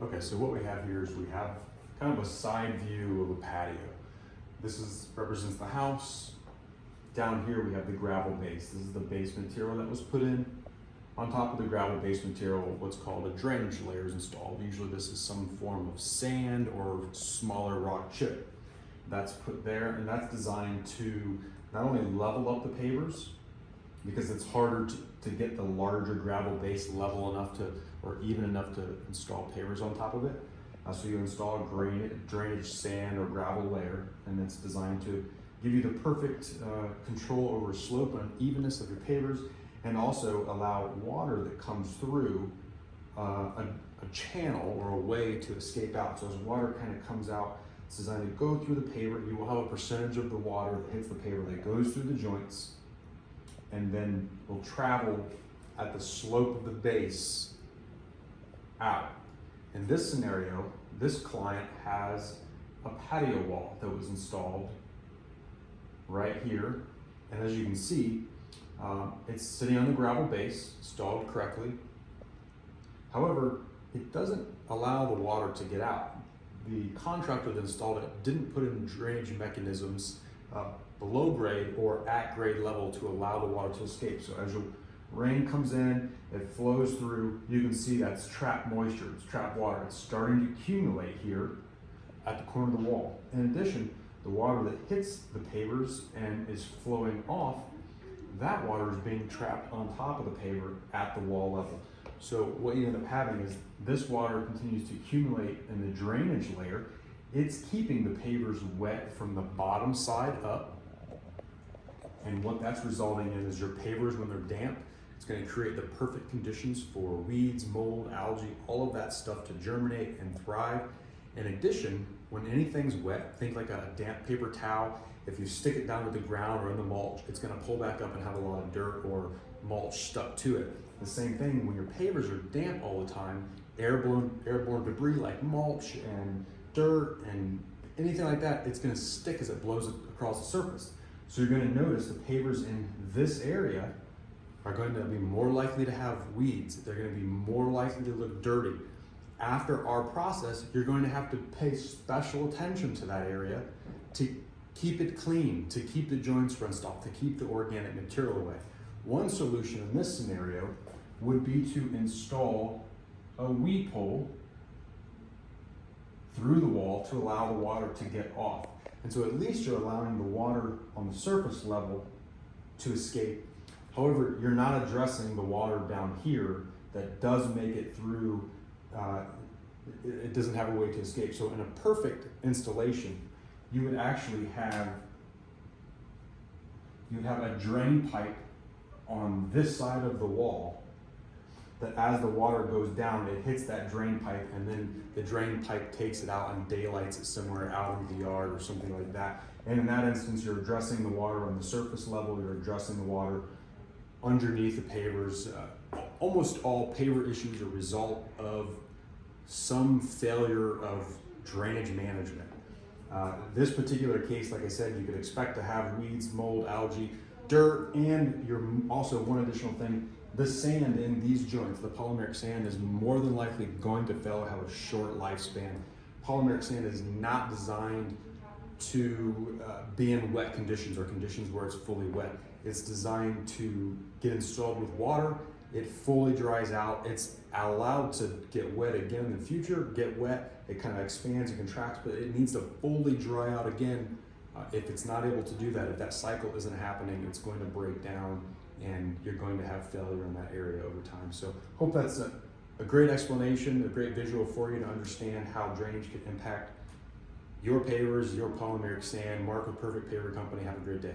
Okay, so what we have here is we have kind of a side view of a patio. Represents the house. Down here we have the gravel base. This is the base material that was put in. On top of the gravel base material, what's called a drainage layer is installed. Usually this is some form of sand or smaller rock chip. That's put there, and that's designed to not only level up the pavers, because it's harder to get the larger gravel base level enough to, or even enough to install pavers on top of it. So you install a drainage sand or gravel layer, and it's designed to give you the perfect control over slope and evenness of your pavers, and also allow water that comes through a channel or a way to escape out. So as water kind of comes out, it's designed to go through the paver. You will have a percentage of the water that hits the paver that goes through the joints, and then will travel at the slope of the base out. In this scenario, this client has a patio wall that was installed right here. And as you can see, it's sitting on the gravel base, installed correctly. However, it doesn't allow the water to get out. The contractor that installed it didn't put in drainage mechanisms below grade or at grade level to allow the water to escape. So as your rain comes in, it flows through, you can see that's trapped moisture, it's trapped water. It's starting to accumulate here at the corner of the wall. In addition, the water that hits the pavers and is flowing off, that water is being trapped on top of the paver at the wall level. So what you end up having is this water continues to accumulate in the drainage layer. It's keeping the pavers wet from the bottom side up. And what that's resulting in is your pavers, when they're damp, it's going to create the perfect conditions for weeds, mold, algae, all of that stuff to germinate and thrive. In addition, when anything's wet, think like a damp paper towel. If you stick it down to the ground or in the mulch, it's going to pull back up and have a lot of dirt or mulch stuck to it. The same thing when your pavers are damp all the time, airborne debris like mulch and dirt and anything like that, it's going to stick as it blows across the surface. So you're going to notice the pavers in this area are going to be more likely to have weeds. They're going to be more likely to look dirty. After our process, you're going to have to pay special attention to that area to keep it clean, to keep the joints rinsed off, to keep the organic material away. One solution in this scenario would be to install a weed pole through the wall to allow the water to get off. And so at least you're allowing the water on the surface level to escape. However, you're not addressing the water down here that does make it through, it doesn't have a way to escape. So in a perfect installation, you would actually have, a drain pipe on this side of the wall that as the water goes down, it hits that drain pipe, and then the drain pipe takes it out and daylights it somewhere out into the yard or something like that. And in that instance, you're addressing the water on the surface level, you're addressing the water underneath the pavers. Almost all paver issues are a result of some failure of drainage management. This particular case, like I said, you could expect to have weeds, mold, algae, dirt, and you're also, one additional thing, the sand in these joints, the polymeric sand, is more than likely going to fail or have a short lifespan. Polymeric sand is not designed to be in wet conditions or conditions where it's fully wet. It's designed to get installed with water. It fully dries out. It's allowed to get wet again in the future, get wet, it kind of expands and contracts, but it needs to fully dry out again. If it's not able to do that, if that cycle isn't happening, it's going to break down and you're going to have failure in that area over time. So hope that's a great explanation, a great visual for you to understand how drainage can impact your pavers, your polymeric sand. Mark with Perfect Paver Company. Have a great day.